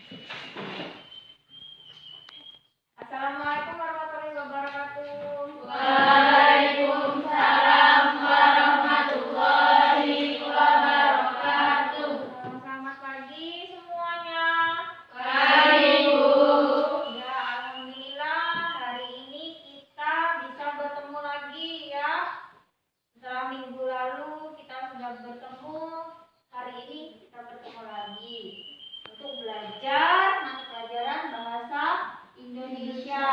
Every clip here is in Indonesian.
Assalamualaikum warahmatullahi wabarakatuh. Waalaikumsalam warahmatullahi wabarakatuh. Selamat pagi semuanya. Pagi, Bu. Ya, alhamdulillah hari ini kita bisa bertemu lagi ya. Setelah minggu lalu kita sudah bertemu, hari ini kita bertemu lagi untuk belajar mata pelajaran bahasa Indonesia.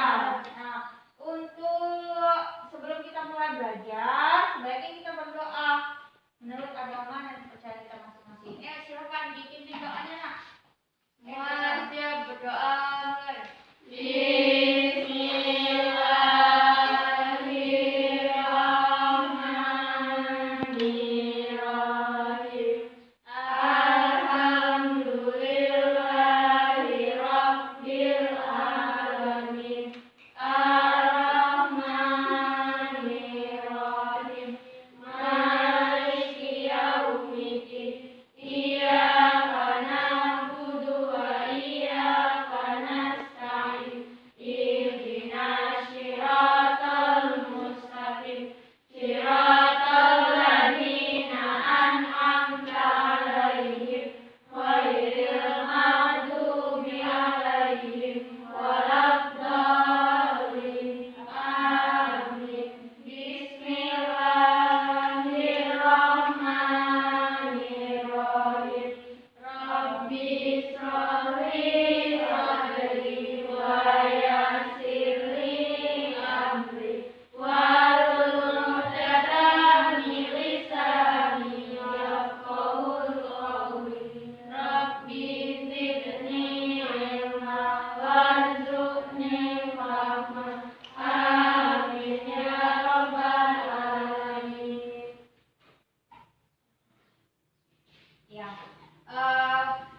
Nah, untuk sebelum kita mulai belajar, sebaiknya kita berdoa menurut agama dan kepercayaan kita masing-masing. Ya, silakan dipimpin doanya, Nak. Semua siap berdoa. Bismillahirrahmanirrahim. Alhamdulillahirabbil alamin. Ar-Rahmanirrahim. Maliki yaumiddin. Iyyaka na'budu wa iyyaka nasta'in. Ihdinas siratal mustaqim. Siratal ladzina an'amta 'alaihim ghairil maghdubi 'alaihim waladdallin. Amin. Bismillahirrahmanirrahim. Rabbi shrahli sadri wa yassir li amri wahlul 'uqdatam min lisani yafqahul qawli. Rabbi zidni ilma warzuqni fahma. Amin ya rabbal alamin. Ya.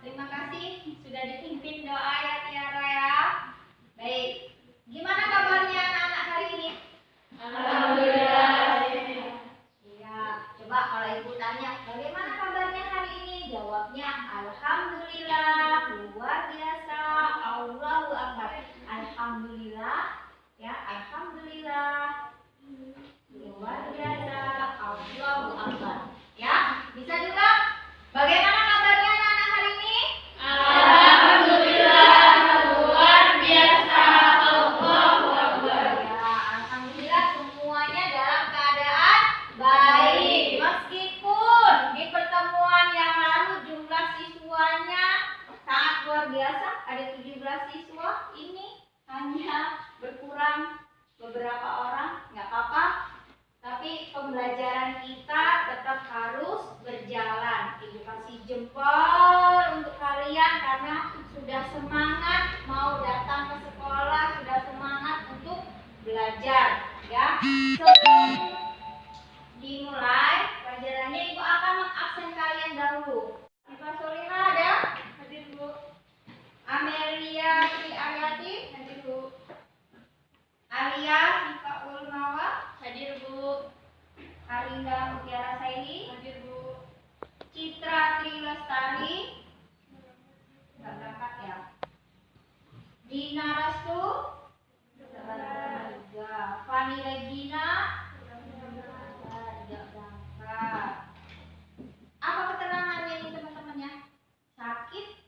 Terima kasih sudah dipimpin doa ya Tiara ya. Baik. Gimana kabarnya anak-anak hari ini? Alhamdulillah. Iya. Coba kalau ibu tanya, bagaimana kabarnya hari ini? Jawabnya alhamdulillah, luar biasa, Allahu akbar. Alhamdulillah, ya alhamdulillah, luar biasa, Allahu akbar. Ya, bisa juga. Bagaimana kabarnya anak-anak hari ini? Alhamdulillah, luar biasa, Allahu akbar. Ya, alhamdulillah semuanya dalam keadaan baik. Meskipun di pertemuan yang lalu jumlah siswanya sangat luar biasa, ada 17 siswa, ini hanya berkurang beberapa orang, nggak apa-apa. Tapi pembelajaran kita tetap harus berjalan. Ibu kasih jempol untuk kalian karena sudah semangat mau datang ke sekolah, sudah semangat untuk belajar, ya. Sebelum dimulai pelajarannya, ibu akan mengabsen kalian dahulu. Ibu Solina ada? Hadir, Bu. Amelia Tri Aryati, hadir, Bu. Alia Sifaul Nawa, hadir, Bu. Arinda Mutiara Saili, hadir, Bu. Citra Tri Lestari, nggak berangkat ya. Dina Restu, juga. Fani Regina, tidak berangkat. Apa keterangannya ini teman-teman ya? Sakit?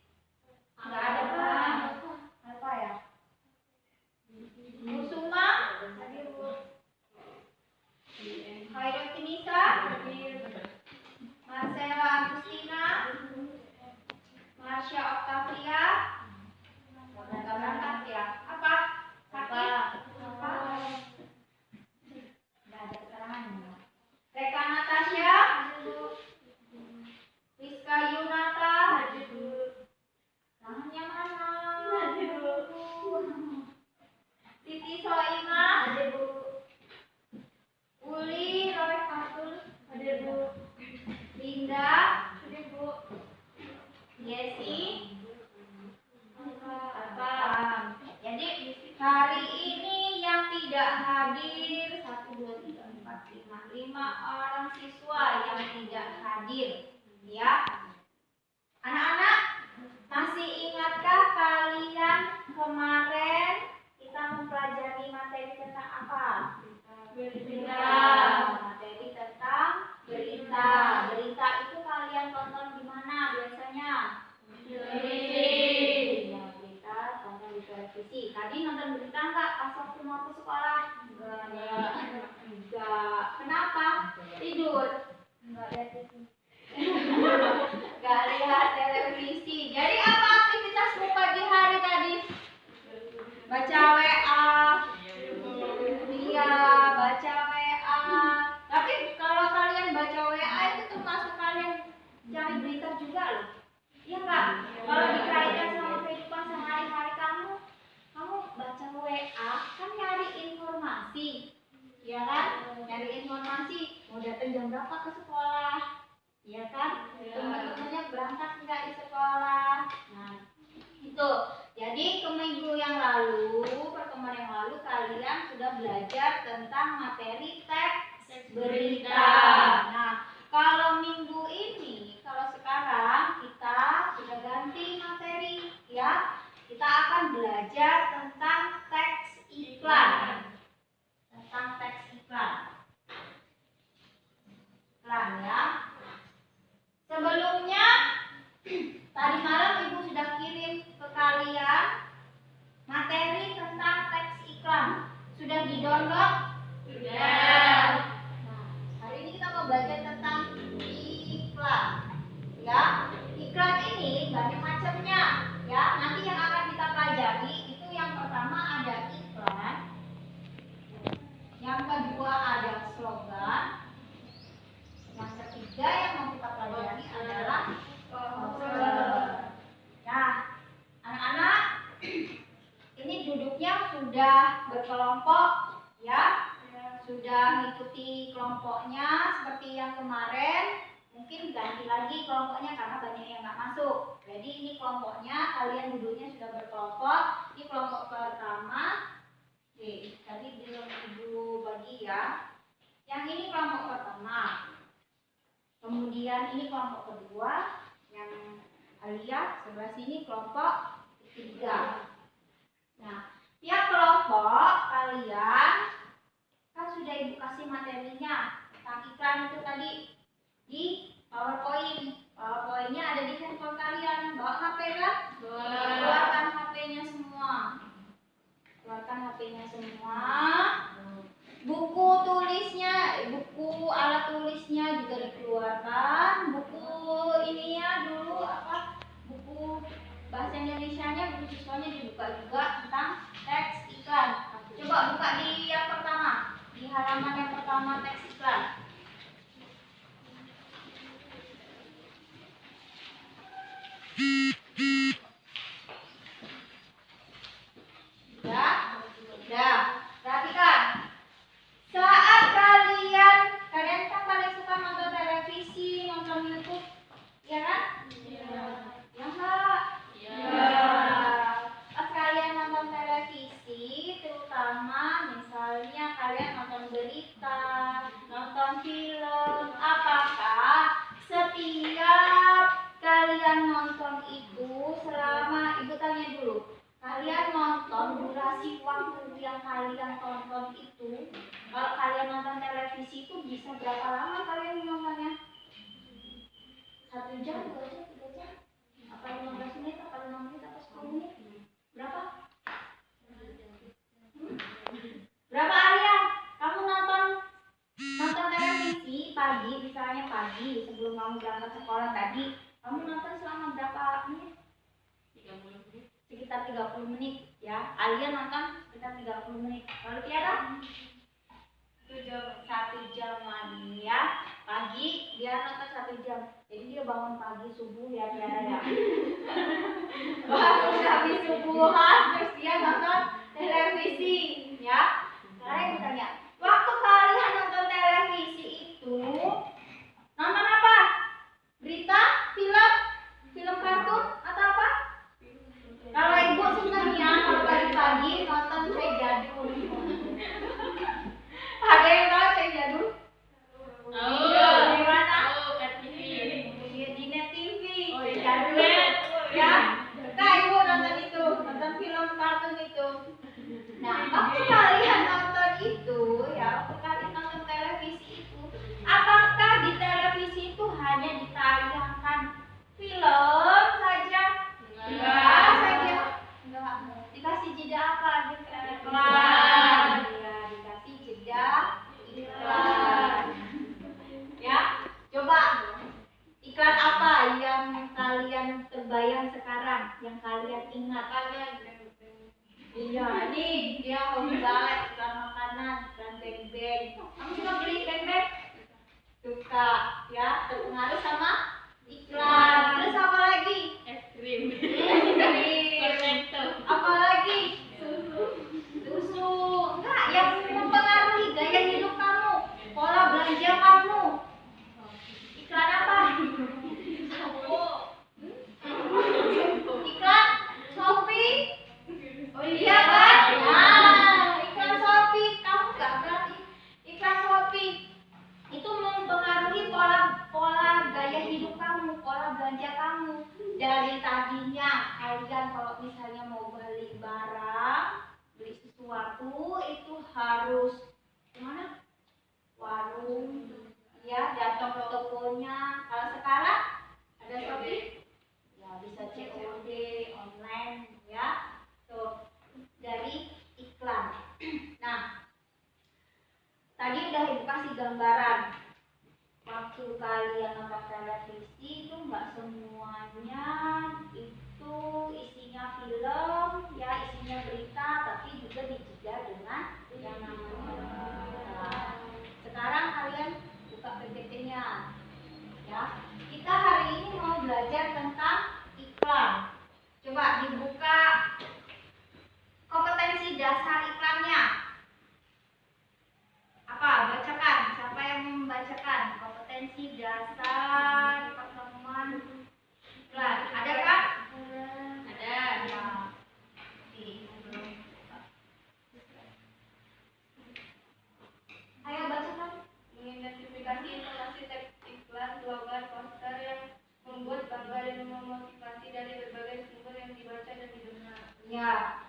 Nggak ada kan? Apa ya? Kusuma, hadir, Bu. Khairul Nisa, hadir. Marcella Agustina, Marsha Octavia, nggak berangkat ya? Apa? Sakit? Apa? Nggak ada keterangannya. Reka Natasha, Rizka Yunata, hadir. Tangannya mana? Hadir, Bu. Siti Soima, hadir, Bu. Uli Royfatul, hadir, Bu. Linda, hadir, Bu. Yesi, apa? Jadi hari ini yang tidak hadir 1, 2, 3, 4, 5 orang siswa yang tidak hadir, ya. Anak-anak masih ingatkah kemarin kita mempelajari materi tentang apa? Berita. Materi tentang berita. Berita itu kalian tonton di mana biasanya? Televisi. Ya, berita tonton di televisi. Tadi nonton berita nggak pas waktu mau ke sekolah? Enggak. Kenapa? Tidur. Enggak lihat TV. Enggak lihat televisi. Jadi apa aktivitasmu pagi hari tadi? Baca WA. Iya, baca WA. Tapi kalau kalian baca WA itu termasuk kalian cari berita juga loh. Iya nggak? Kalau dikaitkan sama kehidupan sehari-hari kamu baca WA kan nyari informasi, ya kan? Nyari informasi. Mau datang jam berapa ke sekolah, ya kan? Teman-temannya berangkat nggak di sekolah. Nah, itu. Jadi pertemuan yang lalu kalian sudah belajar tentang materi teks berita. Nah, kalau minggu ini, kalau sekarang kita sudah ganti materi, ya. Kita akan belajar tentang teks iklan. Tentang teks iklan. Iklan, ya. Sebelumnya, tadi malam Ibu sudah kirim ke kalian materi tentang teks iklan. Sudah di-download? Sudah. Nah, hari ini kita mau belajar tentang iklan. Ya, iklan ini banyak macamnya. Ya, nanti yang akan kita pelajari itu yang pertama ada iklan. Yang kedua ada slogan. Yang ketiga yang mau kita pelajari adalah poster. Nah, anak-anak, ini duduknya sudah berkelompok, ya. Sudah mengikuti kelompoknya seperti yang kemarin. Mungkin ganti lagi kelompoknya karena banyak yang nggak masuk. Jadi ini kelompoknya, kalian duduknya sudah berkelompok. Ini kelompok pertama. Oke, tadi belum Ibu bagi ya. Yang ini kelompok pertama. Kemudian ini kelompok kedua. Yang lihat sebelah sini kelompok ketiga. Nah, tiap kelompok kalian kan sudah Ibu kasih materinya tentang iklan itu tadi di PowerPoint. PowerPoint-nya ada di handphone kalian. Bawa HP kan? Keluarkan HP-nya semua. Keluarkan HP-nya semua. Buku tulisnya, buku alat tulisnya juga dikeluarkan. Buku ininya dulu apa? Buku bahasa Indonesianya, buku siswanya dibuka juga tentang teks iklan. Coba buka di yang pertama, di halaman yang pertama teks iklan. Ya, perhatikan. Saat kalian kan paling suka nonton televisi, nonton YouTube, ya kan? Ya enggak? Pas kalian nonton televisi, terutama misalnya kalian nonton berita, nonton film, apakah setiap kalian nonton itu selama, Ibu tanya dulu, kalian nonton durasi waktu yang kalian tonton itu, kalau kalian nonton televisi itu bisa berapa lama kalian nontonnya? 1 jam, 2 jam, 3 jam? Apa 15 menit, apa 5 menit, apa 10 menit? Berapa? Berapa Arya? Kamu nonton televisi pagi, misalnya pagi sebelum kamu berangkat sekolah tadi, kamu nonton selama berapa menit? 30 menit. Sekitar 30 menit ya. Alia nonton sekitar 30 menit. Lalu Tiara? 1 jam lagi ya. Pagi dia nonton 1 jam. Jadi dia bangun pagi subuh ya Tiara ya. Bangun habis subuhan terus dia nonton televisi ya. Sekarang Ibu tanya, waktu kalian nonton televisi itu nonton apa? Berita, film kartun atau apa? Kalau Ibu senangnya kalau pagi-pagi nonton Cek Jadul. Ada yang tahu Cek Jadul? Tahu. Di mana? Tahu, RTV. Di Net TV. Oh, Cek iya. Jadul ya. Suka Ibu nonton itu, nonton film kartun Kamu suka beli beng-beng? Suka, ya. Terpengaruh sama iklan. Terus apa lagi? Es krim. Cornetto. Apa lagi? Susu. Enggak, yang mempengaruhi gaya hidup kamu, pola belanja kamu. Iklan apa? Iklan Shopee. Oh iya kan? Nah, iklan Shopee. Kamu nggak berarti iklan Shopee itu mempengaruhi pola gaya hidup kamu, pola belanja kamu. Dari tadinya kalian kalau misalnya mau beli barang, beli sesuatu itu harus kemana? Warung, ya datang ke tokonya. Kalau sekarang ada Shopee, ya bisa COD online, ya. Tuh dari iklan. Nah, tadi udah ibu kasih gambaran. Waktu kalian nonton televisi itu nggak semuanya itu isinya film, ya isinya berita, tapi juga dijeda dengan yang namanya berita. Sekarang kalian buka PPT-nya, ya. Kita hari ini mau belajar tentang iklan. Coba dibuka kompetensi dasar iklannya. Apa? Bacakan. Siapa yang membacakan kompetensi dasar teman iklan? Ada kan? Ada. Ya. Ayo bacakan. Mengidentifikasi informasi teks iklan, slogan, poster yang membuat bangga dan memotivasi dari berbagai sumber yang dibaca dan didengar. Ya.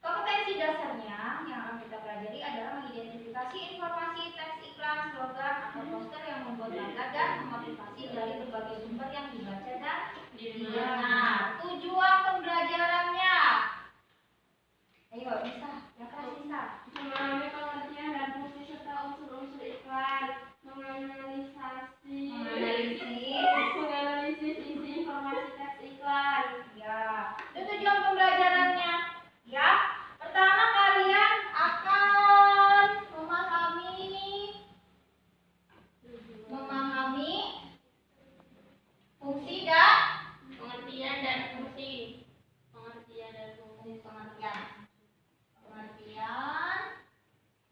Kompetensi dasarnya yang akan kita pelajari adalah mengidentifikasi informasi teks iklan, slogan, atau poster yang membuat bangga dan memotivasi dari berbagai sumber yang dibaca dan didengar. Tujuan pembelajarannya. Ayo, bisa. Yang keras bisa. Memahami pengertian dan fungsi serta unsur-unsur iklan, menganalisis isi informasi teks iklan. Ya, itu tujuan pembelajarannya. Ya, pertama kalian akan memahami fungsi dan Pengertian dan fungsi. Pengertian dan fungsi. pengertian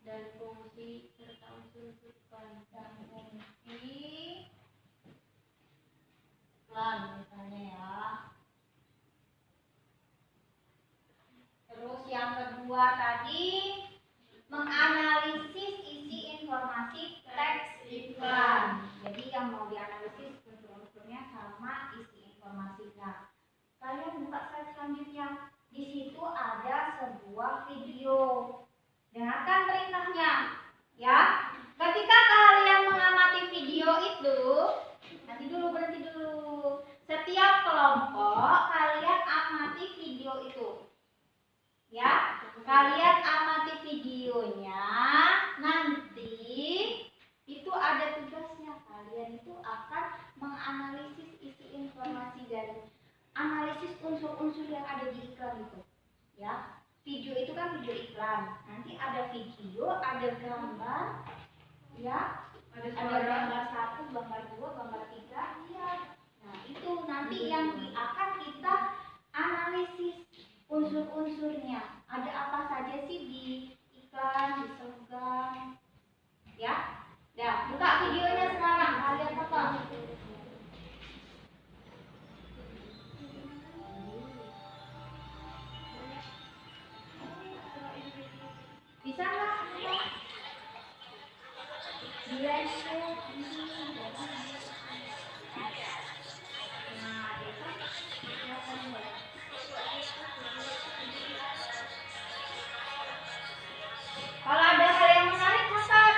Dan fungsi serta unsur-unsur iklan. dan fungsi iklan misalnya, ya. Terus yang kedua tadi menganalisis isi informasi teks iklan. Jadi yang mau dianalisis unsur-unsurnya sama isi informasinya. Kalian buka slide selanjutnya. Di situ ada sebuah video. Dengarkan perintahnya, ya. Ketika kalian mengamati video itu, berhenti dulu. Setiap kelompok kalian amati video itu. Ya, kalian amati videonya. Nanti itu ada tugasnya. Kalian itu akan menganalisis isi informasi dari analisis unsur-unsur yang ada di iklan itu. Ya, video itu kan video iklan. Nanti ada video, ada gambar, ya. Ada gambar 1, gambar 2, gambar 3, ya. Nah, itu nanti yang akan kita analisis unsur-unsurnya. Ada apa saja sih di iklan, di slogan, ya. Nah, buka videonya sekarang, kalian tonton. Bisa nggak? Kalau ada hal yang menarik, catat.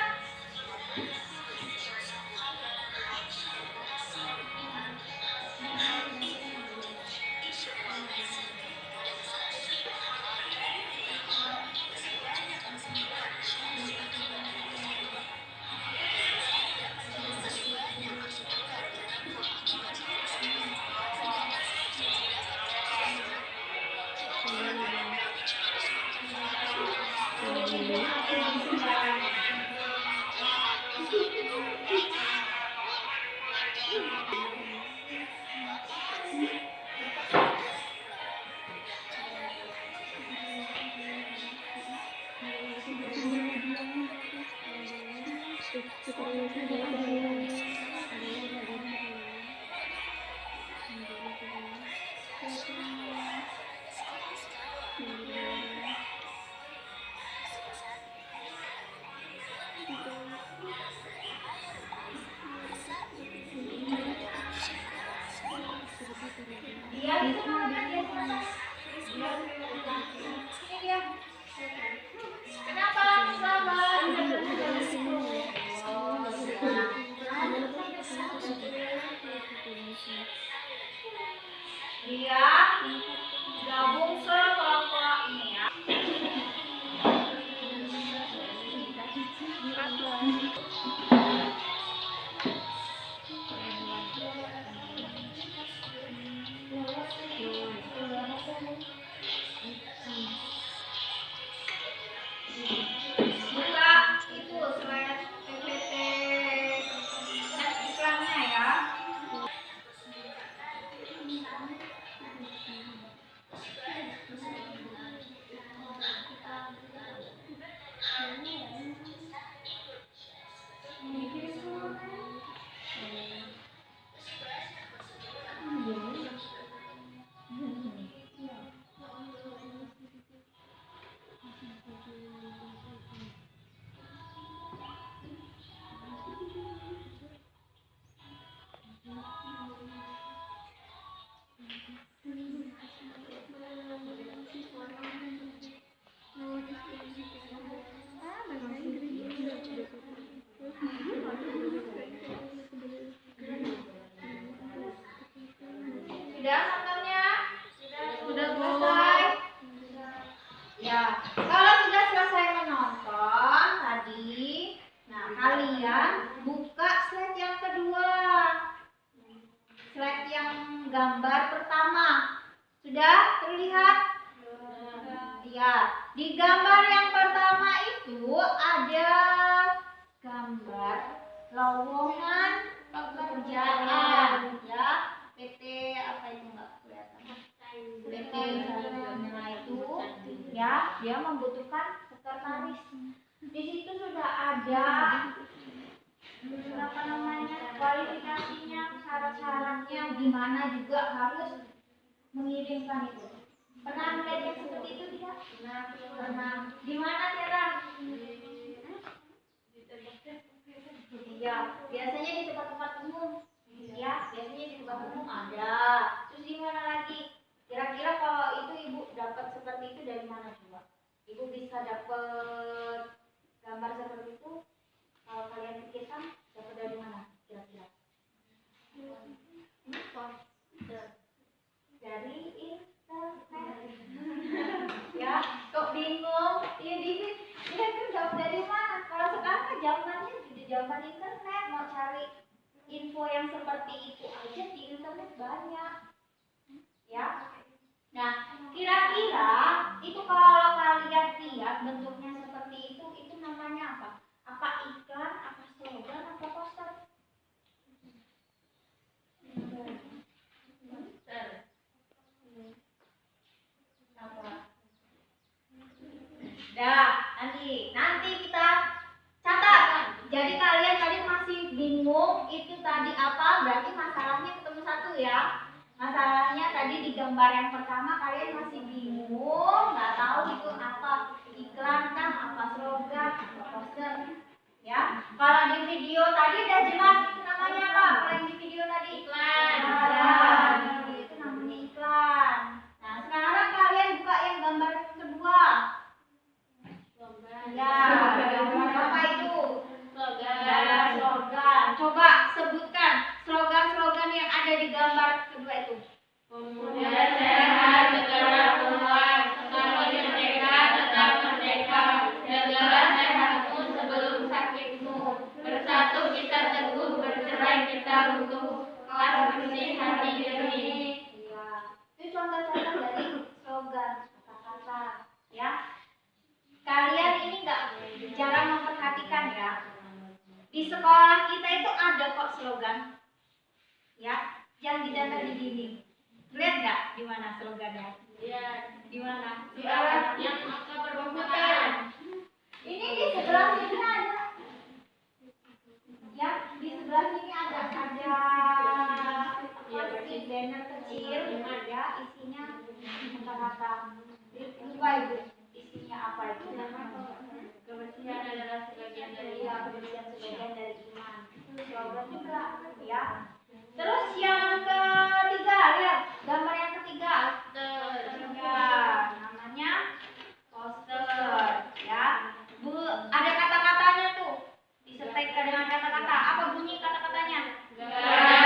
Dia itu namanya dia siapa? Ini dia. Kenapa lambat? Oh, dia gabung ke kelompok ini ya. Buka itu slide PPT dan iklannya ya. Sudah nontonnya? Sudah selesai? Ya, kalau sudah selesai menonton tadi, nah kalian buka slide yang kedua. Slide yang gambar pertama. Sudah terlihat? Ya, di gambar yang pertama itu ada gambar lowongan pekerjaan ya. PT apa itu enggak kelihatan? PT nah itu ya, dia membutuhkan sekretaris. Di situ sudah ada apa namanya, kualifikasinya, syarat-syaratnya, gimana juga harus mengirimkan itu. Pernah melihat yang seperti itu tidak? Pernah. Di mana Tera? Iya, biasanya di tempat-tempat umum. Ya, biasanya di tempat umum ada. Terus di mana lagi? Kira-kira kalau itu ibu dapat seperti itu dari mana coba? Ibu bisa dapat gambar seperti itu? Kalau kalian pikirkan, dapat dari mana? Kira-kira? Dari internet. Ya, kok bingung? Iya dikit. Iya kan dapat dari mana? Kalau sekarang kan zamannya sudah zaman internet, mau cari info yang seperti itu aja di internet banyak. Ya. Nah, kira-kira itu kalau kalian lihat bentuknya seperti itu namanya apa? Apa iklan, apa slogan, apa poster? Dah, nanti kita catat. Jadi kalian tadi masih bingung itu tadi apa? Berarti masalahnya ketemu satu ya. Masalahnya tadi di gambar yang pertama kalian masih bingung, nggak tahu itu apa, iklan kah, apa slogan, apa poster. Ya, kalau di video tadi udah jelas itu namanya apa? Kalau yang di video tadi iklan. Itu namanya iklan. Nah, sekarang kalian buka yang gambar kedua. Ya, apa itu? Slogan. Coba sebutkan slogan-slogan yang ada di gambar kedua itu. Pemuda sehat, negara kuat, tanpa merdeka, tetap merdeka. Negara sehatmu sebelum sakitmu. Bersatu kita teguh, bercerai kita utuh. Kelas bersih, hati jernih. Ya, itu contoh-contoh dari slogan kata-kata. Ya, kalian ini nggak jarang memperhatikan ya. Di sekolah kita itu ada kok slogan, ya, yang dicatat di dinding. Lihat nggak di mana slogannya? Iya, Di mana? di arah yang angka berkomputer. Ini di sebelah sini ada. belajar juga ya. Terus yang ketiga, lihat gambar yang ketiga. Ya, namanya poster ya. Bu, ada kata-katanya tuh. Disertai dengan kata-kata. Apa bunyi kata-katanya? Ada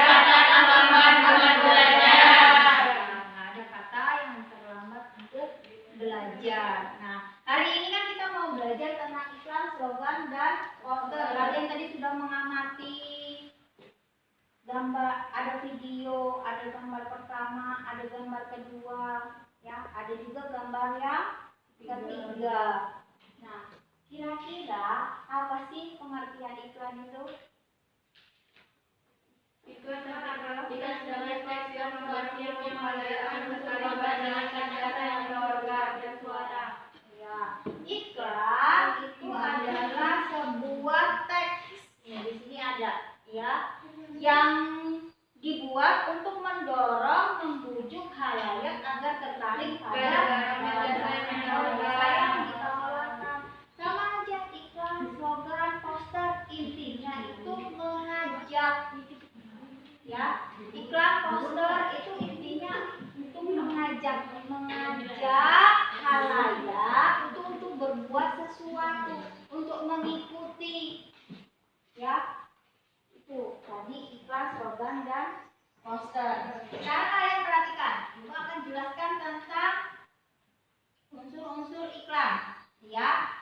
kata yang terlambat untuk belajar. Nah, hari ini kan kita mau belajar tentang iklan, slogan, dan poster. Kalian tadi sudah mengamati gambar, ada video, ada gambar pertama, ada gambar kedua, ya, ada juga gambar yang ketiga. Nah, kira-kira apa sih pengertian iklan itu? Iklan adalah sebagai teks yang membuat pemberdayaan masyarakat dengan kata-kata yang berorgan dan suara. Ya, iklan itu adalah sebuah teks. Ya, di sini ada ya yang dibuat untuk mendorong, membujuk khalayak agar tertarik pada yang ditawarkan. Sama aja iklan, slogan, poster, intinya itu mengajak. Ya, iklan, poster itu intinya untuk mengajak khalayak itu untuk berbuat sesuatu, untuk mengikuti. Ya, itu tadi iklan, slogan, dan poster. Sekarang kalian perhatikan, Ibu akan jelaskan tentang unsur-unsur iklan. Ya,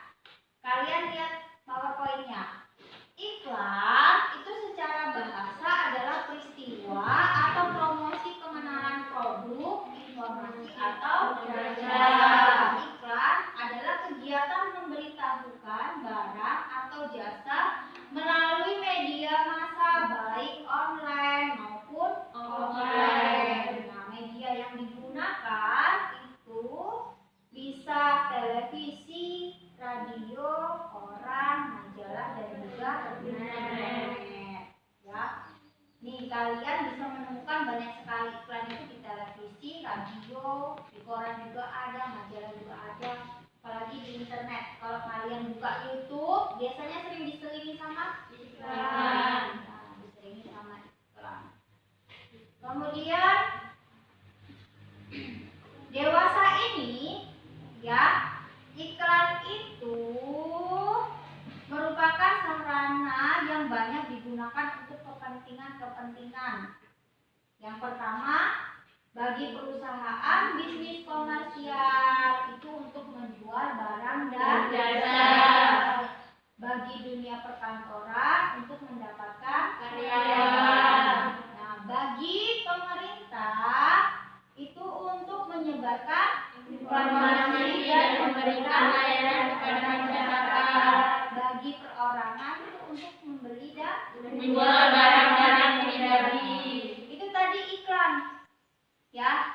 kalian lihat PowerPoint-nya. Iklan itu secara bahasa adalah peristiwa atau promosi pengenalan produk, informasi atau jasa. Iklan adalah kegiatan memberitahukan barang atau jasa melalui media massa baik online maupun offline. Nah, media yang digunakan itu bisa televisi, radio, koran, majalah, dan juga internet. Ya, nih kalian bisa menemukan banyak sekali iklan itu di televisi, radio, di koran juga ada, majalah juga ada. Apalagi di internet. Kalau kalian buka YouTube, biasanya sering diselingi sama iklan. Nah, diselingi sama iklan. Kemudian dewasa ini, ya, iklan itu merupakan sarana yang banyak digunakan untuk kepentingan. Yang pertama, bagi perusahaan bisnis komersial itu untuk menjual barang dan jasa. Bagi dunia perkantoran untuk mendapatkan karyawan. Nah, bagi pemerintah itu untuk menyebarkan informasi dan memberikan layanan kepada masyarakat. Bagi perorangan itu untuk membeli dan menjual barang-barang pribadi. Itu tadi iklan. Ya.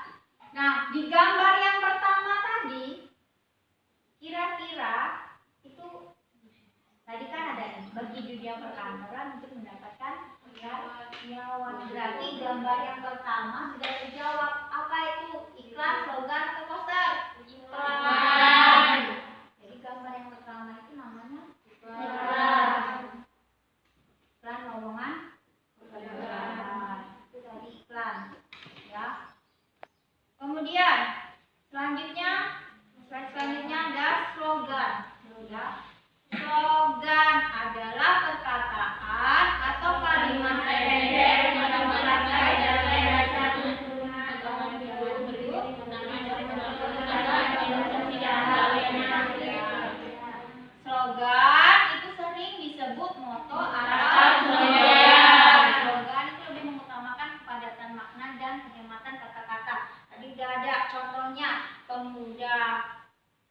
Nah, di gambar yang pertama tadi, kira-kira itu tadi kan ada bagi dunia perkantoran untuk mendapatkan karyawan. Berarti gambar yang pertama sudah terjawab. Apa itu? Iklan, slogan, atau poster? Iklan. Jadi gambar yang pertama itu namanya iklan. Iklan lowongan pekerjaan. Itu tadi iklan. Ya. Kemudian selanjutnya ada slogan. Ya. Slogan adalah perkataan atau kalimat pendek yang menjelaskan dasar tuntunan atau hidup. Slogan itu sering disebut moto atau slogan. Slogan itu lebih mengutamakan kepadatan makna dan penghematan kata-kata. Tadi udah ada contohnya, pemuda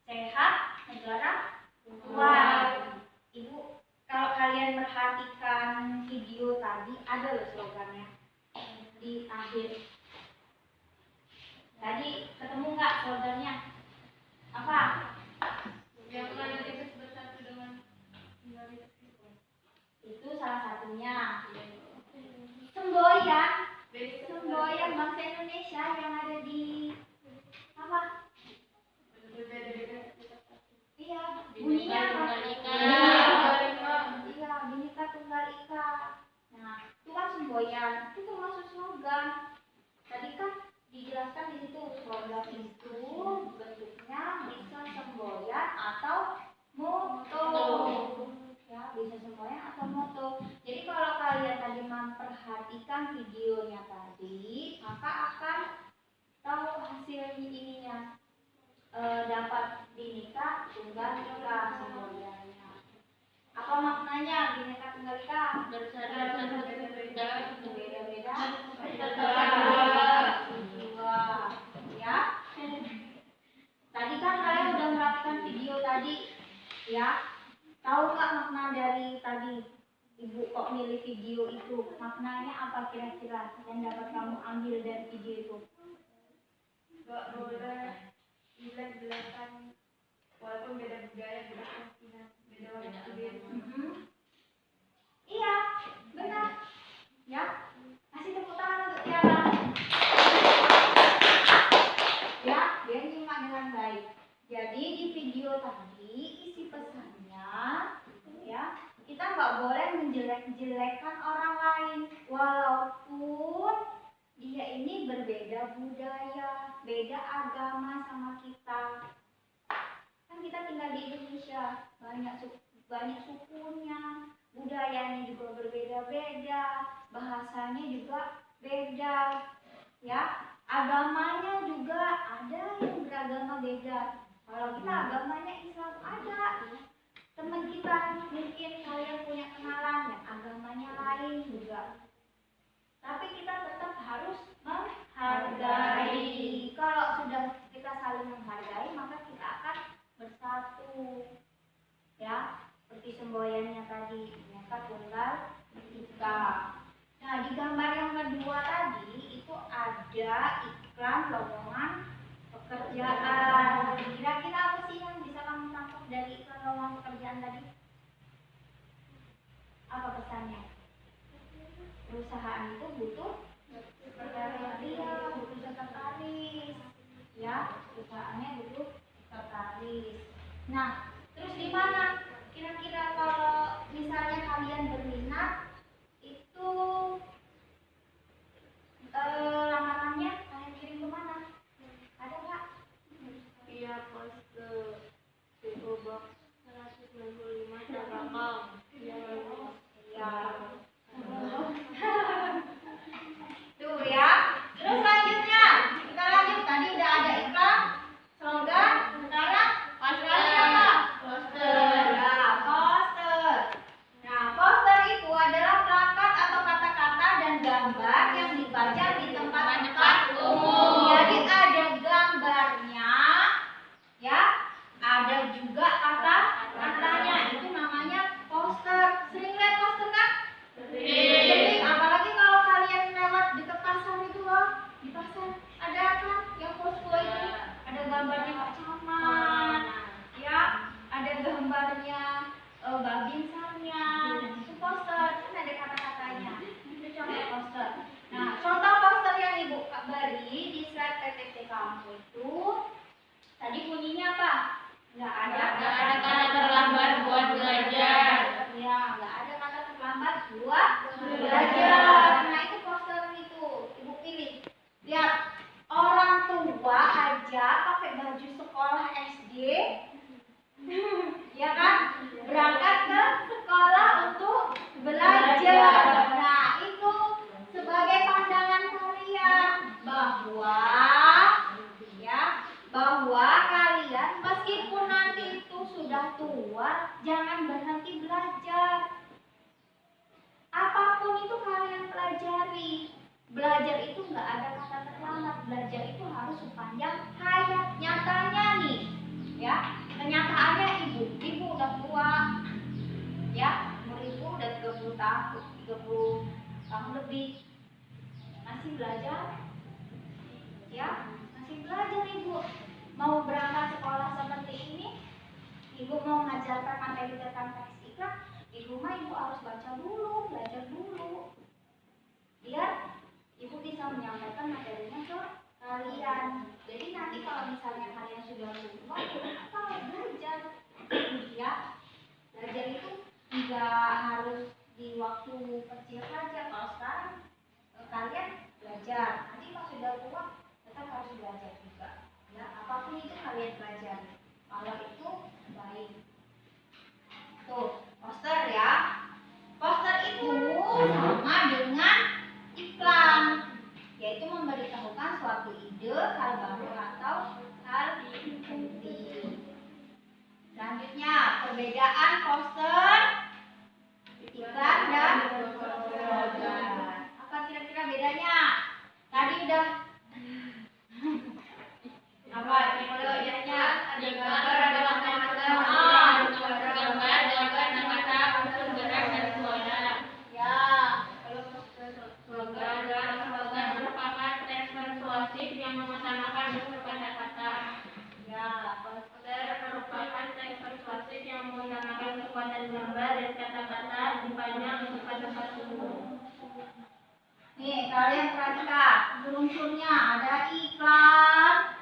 sehat, negara kuat. Ibu, kalau kalian perhatikan video tadi, ada loh slogannya di akhir. Tadi ketemu nggak slogannya? Apa? Yang mayoritas bersatu dengan minoritas Itu salah satunya. Semboyan bangsa Indonesia yang ada di apa? Iya, bunyinya apa? Iya, Bhinneka Tunggal Ika. Nah, semboyan itu termasuk slogan. Tadi kan dijelaskan di situ slogan itu bentuknya bisa semboyan atau moto. Ya, bisa semboyan atau moto. Jadi kalau kalian tadi memperhatikan videonya tadi, maka akan tahu hasil ininya. Dapat Bhinneka Tunggal Ika semboyannya. Apa maknanya Bhinneka Tunggal Ika? Beda-beda jiwa. Ya. Tadi kan kalian udah melakukan video tadi, ya. Tahu nggak makna dari tadi? Ibu kok milih video itu? Maknanya apa kira-kira yang dapat kamu ambil dari video itu? Gak boleh jelek-jelekan walaupun beda budaya, beda keyakinan, beda waktu beda. Iya, benar. Ya, kasih tepuk tangan untuk Tiara. Ya, dia nyimak dengan baik. Jadi di video tadi isi pesannya, ya, kita nggak boleh menjelek-jelekan orang lain, walaupun dia ini berbeda budaya, beda agama sama kita. Kan kita tinggal di Indonesia, banyak sukunya, budayanya juga berbeda-beda, bahasanya juga beda, ya, agamanya juga ada yang beragama beda. Kalau kita agamanya Islam ada, teman kita mungkin kalian punya kenalan yang agamanya lain juga. Tapi kita tetap harus menghargai. Kalau sudah kita saling menghargai, maka kita akan bersatu. Ya, seperti semboyannya tadi, Bhinneka Tunggal Ika. Nah, di gambar yang kedua tadi itu ada iklan lowongan pekerjaan. Kira-kira apa sih yang bisa kamu tangkap dari iklan lowongan pekerjaan tadi? Apa pesannya? Perusahaan itu butuh sekretaris, ya, perusahaannya butuh sekretaris. Nah, terus di mana? Kira-kira kalau misalnya kalian berminat itu lamarannya kalian kirim ke mana? Ada nggak? Via pos ke PO Box 195 Cakrakam. Ya. Tuh ya. Terus selanjutnya kita lanjut. Tadi udah ada iklan, slogan, sekarang poster apa? Poster. Ya, poster. Nah, poster itu adalah plakat atau kata-kata dan gambar yang dibaca di tempat-tempat umum. Jadi ada gambarnya, ya, ada juga kata-katanya. Itu namanya poster. Sering lihat poster kan? Sering. Apalagi kalau kalian lewat dekat pasar itu loh, di pasar ada kan yang posko itu, ada gambarnya Pak Camat, ya, ada gambarnya Babinsanya, itu poster, kan ada kata-katanya. Itu contoh poster. Nah, contoh poster yang Ibu beri di slide PPT kamu itu tadi bunyinya apa? Nggak ada kata terlambat buat belajar. Ya, nggak ada kata terlambat buat belajar. Nah, itu poster itu Ibu pilih. Lihat, orang tua aja pakai baju sekolah SD, ya kan? Berangkat ke sekolah untuk belajar. Nah, itu sebagai pandangan kalian bahwa, ya, bahwa kalian meskipun nanti itu sudah tua, jangan berhenti belajar. Apapun itu kalian pelajari. Belajar itu nggak ada kata terlambat. Belajar itu harus sepanjang hayat. Nyatanya nih, ya, kenyataannya ibu udah tua, ya, umur ibu udah 30 tahun lebih, masih belajar, ya, masih belajar ibu. Mau berangkat sekolah seperti ini, ibu mau mengajarkan materi tentang teks iklan, di rumah ibu harus baca dulu, belajar dulu, biar ibu bisa menyampaikan materinya ke kalian. Jadi nanti kalau misalnya kalian sudah tua, kalau belajar, ya, belajar itu nggak harus di waktu kecil saja. Kalau sekarang kalian belajar. Nanti pas sudah tua tetap harus belajar juga. Ya, apapun itu kalian pelajari. Kalau itu baik. Tuh, poster ya. Poster itu sama dengan iklan, yaitu memberitahukan suatu ide, hal baru atau hal penting. Selanjutnya, perbedaan poster, iklan, dan slogan. Apa kira-kira bedanya? Tadi udah apa? Kalau bedanya ada gambar, ada kata-kata, ada gambar, ada kata, unsur gerak dan suara. Ya, kalau slogan merupakan teks persuasif yang mengutamakan unsur kata-kata. Ya, poster merupakan teks persuasif yang menggunakan kekuatan gambar dan kata-kata dipanjang untuk kata-kata umum. Nih, kalian perhatikan unsur-unsurnya ada iklan,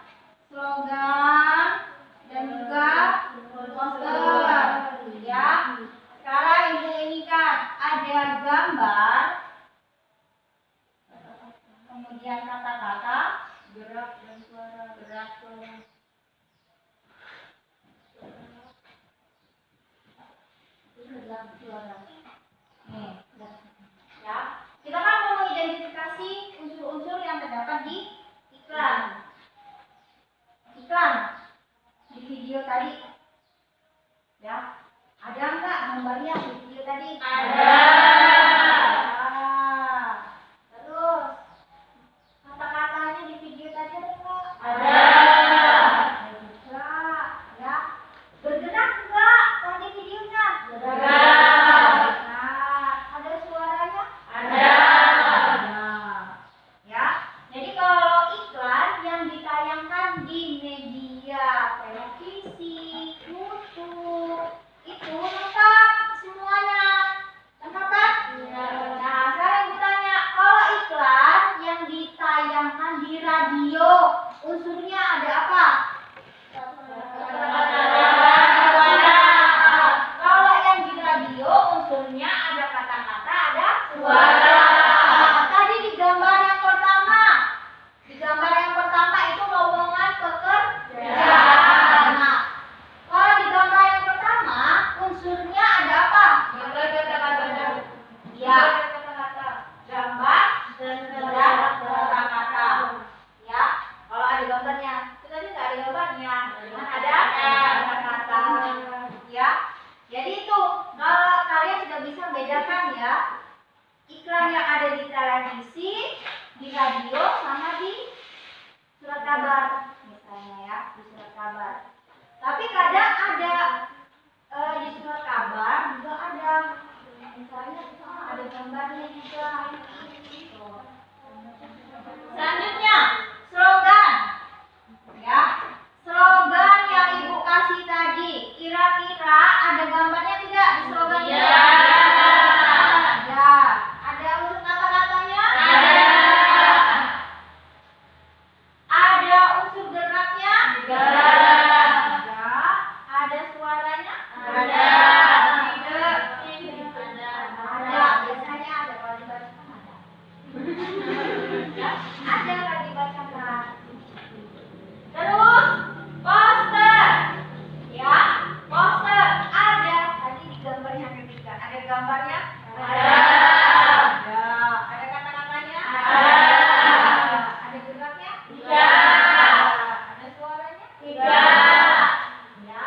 slogan, dan juga poster. Ya, sekarang ibu ini kan ada gambar, kemudian kata-kata, gerak dan suara, gerak suara. Nih, ya. Kita kan mau mengidentifikasi unsur-unsur yang terdapat di iklan. Iklan di video tadi. Ya. Ada enggak gambarnya di video tadi? Ada. Terus kata-katanya di video tadi ada enggak? Ada. Ada juga. Ya. Bergerak enggak tadi videonya? Bergerak. Ada suaranya? Ada. Ya. Jadi kalau iklan yang ditayangkan di media televisi, YouTube, itu lengkap semuanya. Lengkap kan? Iya. Nah, sekarang ibu tanya, kalau iklan yang ditayangkan di radio, unsurnya ada apa? Kalau yang di radio unsurnya ada kata-kata, ada suara. Tadi di gambar yang pertama, itu lowongan pekerjaan. Nah, kalau di gambar yang pertama unsurnya ada apa? Gambar kata-kata. Ya, gambar dan kata-kata. Ya, kalau ada gambarnya. Itu tadi nggak ada gambarnya, cuma ada kata-kata. Ya, jadi itu kalau kalian sudah bisa bedakan ya, iklan yang ada di televisi, di radio, sama di surat kabar, misalnya ya, di surat kabar. Tapi kadang ada di surat kabar juga ada, misalnya ada gambarnya juga. Selanjutnya, slogan. Ya, slogan yang ibu kasih tadi, kira-kira ada gambarnya tidak di slogannya? Iya. Ada. Ada unsur kata-katanya? Ada. Ada unsur geraknya? Ada. Ada suaranya? Ada. Tidak? Ada. Biasanya ada, kalau dibacakan ada. Ya, ada kalau dibacakan. Terus poster. Ya, poster ada. Tadi di gambar yang ketiga ada gambarnya? Ada. Ada kata-katanya? Ada. Ada geraknya? Tidak. Ada suaranya? Tidak. Ya.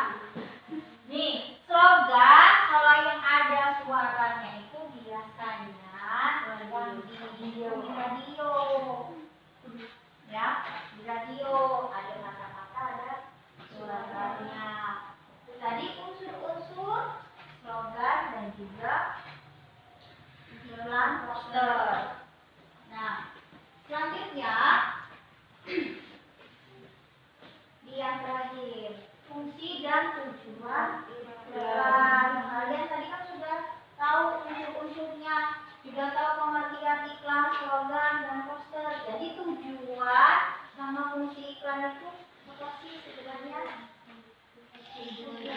Nih, slogan kalau yang ada suaranya itu biasanya yang di radio. Ya, di radio ada kata-kata, ada suaranya. Itu tadi unsur-unsur slogan dan juga iklan poster. Nah, selanjutnya di yang terakhir, fungsi dan tujuan iklan. Kalian tadi kan sudah tahu unsur-unsurnya, sudah tahu pengertian iklan, slogan, dan poster. Jadi tujuan sama fungsi iklan itu apa sih sebenarnya? Tujuan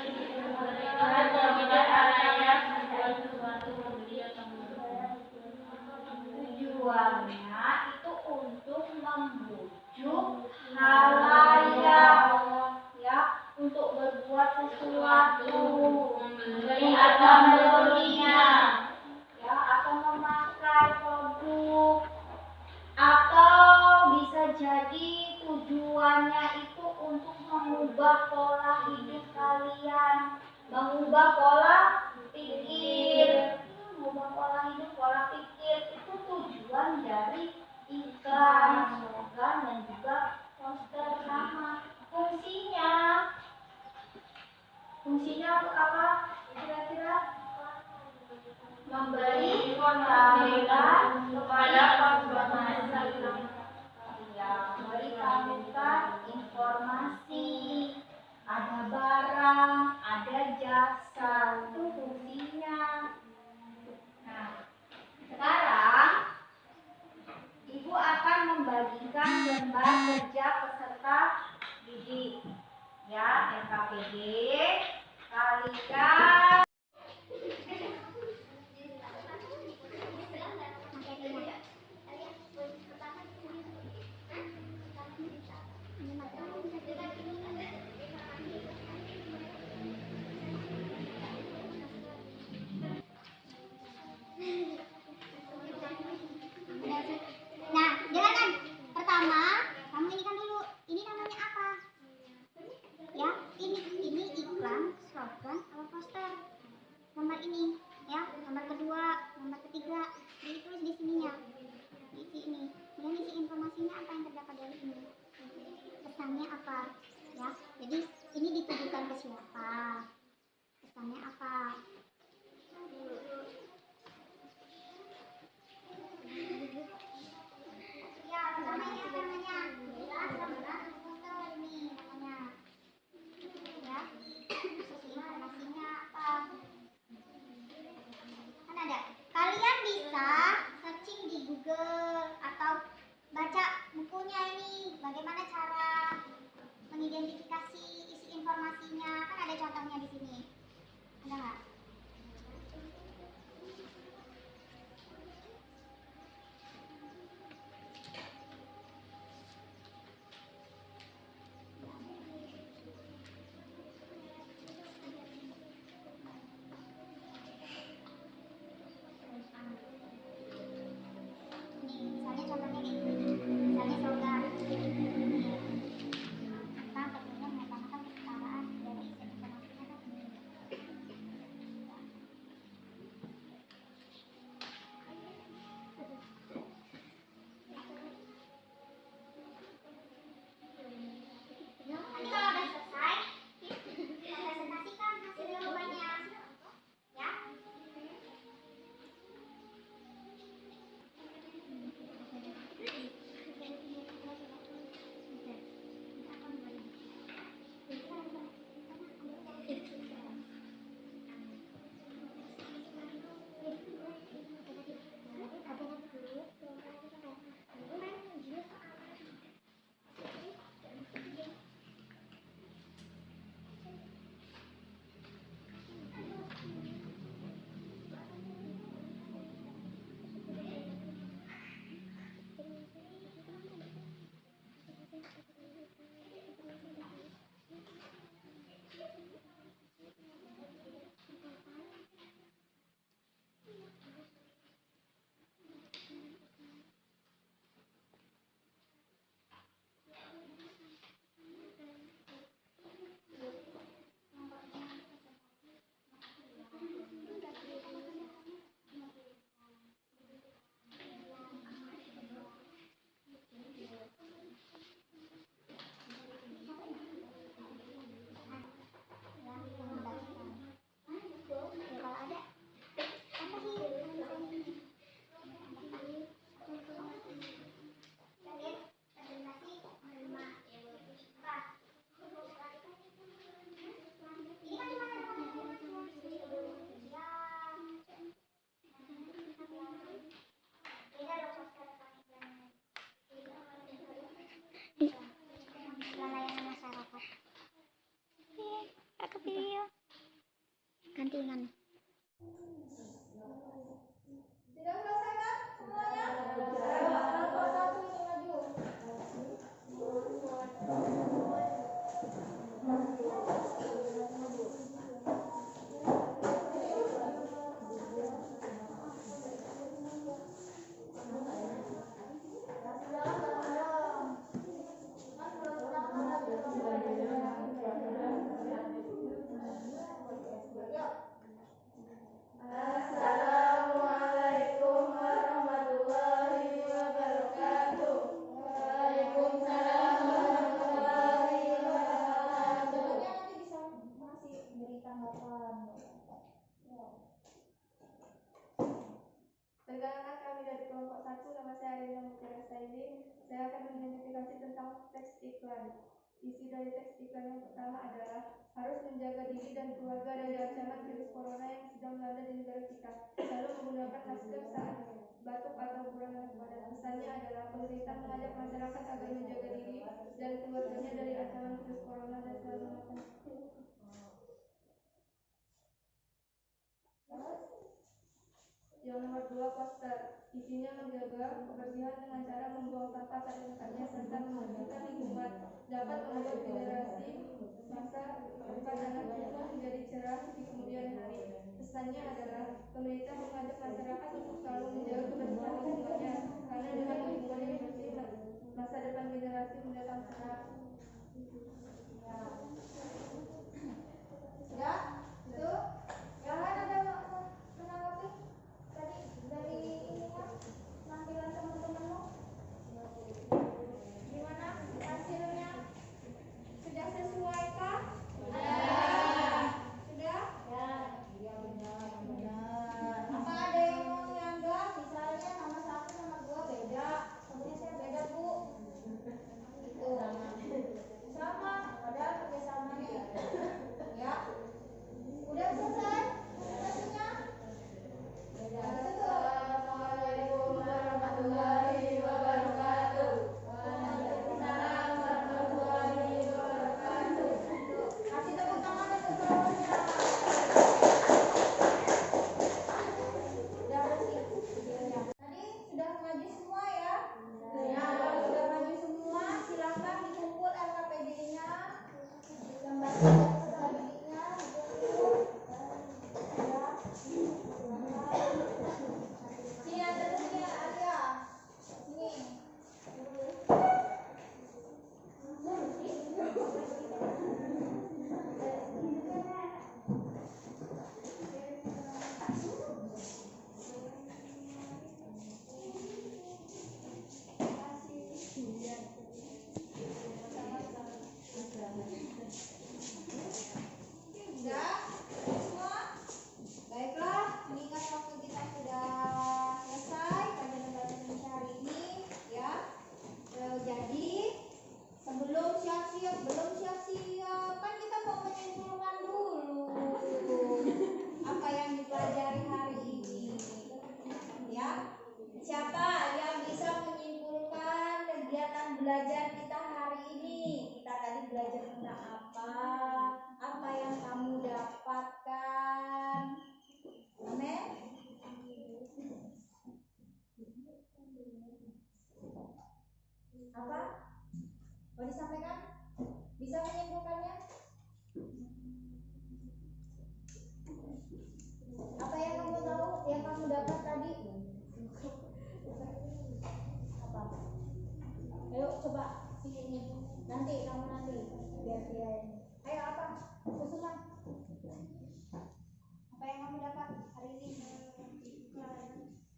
tujuannya itu untuk membujuk halayak, ya, untuk berbuat sesuatu, membeli atau membelinya, ya, atau memakai produk, atau bisa jadi tujuannya itu untuk mengubah pola hidup kalian, mengubah pola pikir. Mengubah pola hidup, pola pikir itu tujuan dari iklan, slogan, dan juga poster nama. Fungsinya untuk apa kira-kira? Memberi sambutan kepada konsumen. Ya, memberi sambutan informasi, ada barang, ada jasa, itu fungsinya. Nah, sekarang Ibu akan membagikan lembar kerja peserta didik, ya, LKPD. Kalian Nah, jangan. Pertama, kamu inikan dulu. Ini namanya apa? Ya, ini iklan, slogan, atau poster. Nomor ini, ya. Nomor kedua, nomor ketiga. Ditulis di sininya. Isi ini. Kemudian isi informasinya apa yang terdapat dari ini. Pesannya apa? Ya. Jadi ini ditujukan ke siapa? Pesannya apa? Ya, namanya poster ini namanya. Ya, isi informasinya apa? Kan ada. Kalian bisa searching di Google atau baca bukunya ini. Bagaimana cara mengidentifikasi isi informasinya? Kan ada contohnya di sini. Ada nggak? diri dan keluarga dari ancaman virus corona yang sedang melanda di negara kita. Lalu menggunakan masker saat batuk atau kurang enak badan. Pesannya adalah pemerintah mengajak masyarakat agar menjaga diri dan keluarganya dari ancaman virus corona dan selalu memakai masker. Yang nomor 2, poster. Isinya menjaga kebersihan dengan cara membuang sampah pada tempatnya serta membersihkan lingkungan. Dapat membuat generasi masa depan anak cucu menjadi cerah di kemudian hari. Pesannya adalah pemerintah mengajak masyarakat untuk selalu menjaga kebersihan lingkungannya, karena dengan lingkungan yang bersih masa depan generasi mendatang cerah. Sudah? Itu? Yang lain ada menanggapi tadi dari ininya penampilan teman-temanmu? Gimana hasilnya? Sudah sesuaikah? Sudah. Sudah? Ya, benar. Apa ada yang mau nyanggah? Misalnya nama satu sama dua beda. Sebenarnya saya beda, Bu. Itu. Sama, padahal kerjasamanya. Ya. Udah selesai presentasinya? Assalamualaikum warahmatullahi wabarakatuh. Waalaikumsalam warahmatullahi wabarakatuh. Kasih tepuk tangan untuk semuanya. Sudah bersih. Tadi sudah maju semua ya? Ya, kalau sudah maju semua, silakan dikumpul LKPD-nya. Lembar LKPD-nya. Sini ada terusnya, Alia. Sini. Sudah? Semua? Baiklah, mengingat waktu kita sudah selesai pada lembaga Indonesia hari ini, ya. Jadi sebelum siap-siap, kan kita mau menyimpulkan dulu apa yang dipelajari hari ini, ya. Siapa yang bisa menyimpulkan kegiatan belajar kita hari ini? Kita tadi belajar tentang apa? Apa yang kamu dapatkan? Amin. Apa? Mau disampaikan? Bisa menyimpulkannya? Apa yang kamu tahu? Yang kamu dapat tadi? Apa? Ayo coba sini. Nanti biar dia ini. Ayo apa? Kusuma. Apa yang kamu dapat hari ini?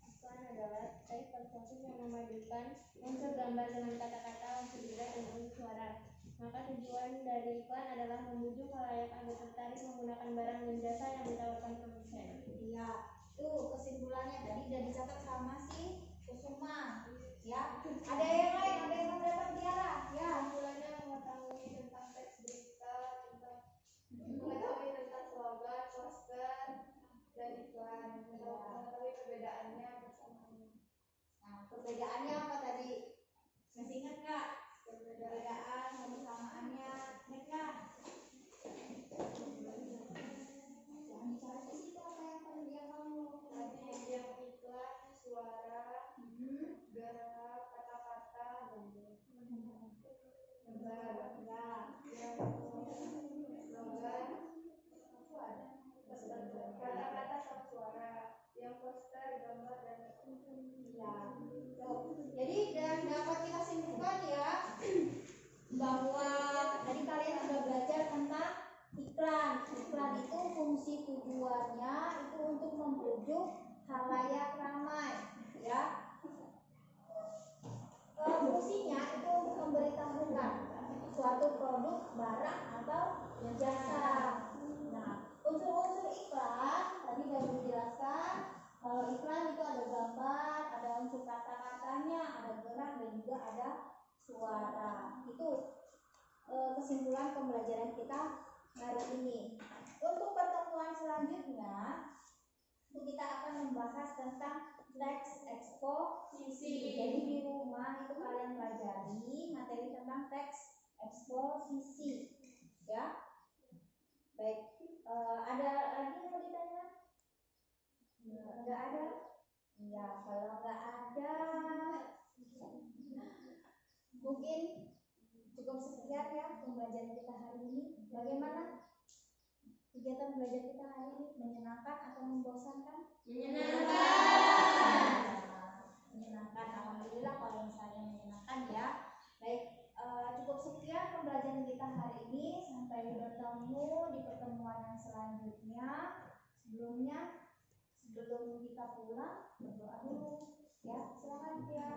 Iklan adalah teknik persuasif yang memadukan unsur gambar dengan kata-kata, unsur gerak, dan unsur suara. Maka tujuan dari iklan adalah membujuk khalayak agar tertarik menggunakan barang dan jasa yang ditawarkan produsen. Iya, tuh kesimpulannya tadi udah dicatat sama si Kusuma. Ya, ada yang lain, ada yang dapat Tiara. Ya, Kesimpulannya mengetahui tentang teks berita, mengetahui tentang slogan, poster, dan iklan, mengetahui perbedaannya bersamanya. nah perbedaannya apa tadi? Masih ingat nggak? Perbedaan, kebersamaannya, ingat nggak? Jangan bicara di situ apa yang kemudian kamu. Tadi yang iklan, suara, gerak, kata-kata, gambar, yang slogan, kata-kata sama suara, yang poster, gambar, dan Ya, tuh. Jadi dan dapat kita simpulkan ya bahwa tadi kalian sudah belajar tentang iklan. Iklan itu fungsi tujuannya itu untuk membujuk khalayak ramai, ya. Fungsinya itu untuk memberitahukan suatu produk, barang atau jasa. Nah, unsur-unsur iklan tadi baru dijelaskan. Kalau iklan itu ada gambar, ada unsur kata-katanya, ada gerak dan juga ada suara. Itu kesimpulan pembelajaran kita hari ini. Untuk pertemuan selanjutnya, kita akan membahas tentang teks eksposisi. Jadi di rumah itu kalian pelajari materi tentang teks eksposisi, ya. Baik, ada lagi yang mau ditanya? Nggak ada? Ya, kalau nggak ada, mungkin cukup sekian ya pembelajaran kita hari ini. Bagaimana kegiatan belajar kita hari ini? Menyenangkan atau membosankan? Menyenangkan. Menyenangkan, alhamdulillah kalau misalnya menyenangkan ya. Baik, cukup sekian pembelajaran kita hari ini. Sampai bertemu di pertemuan yang selanjutnya. Sebelum kita pulang, berdoa dulu ya. Selamat ya.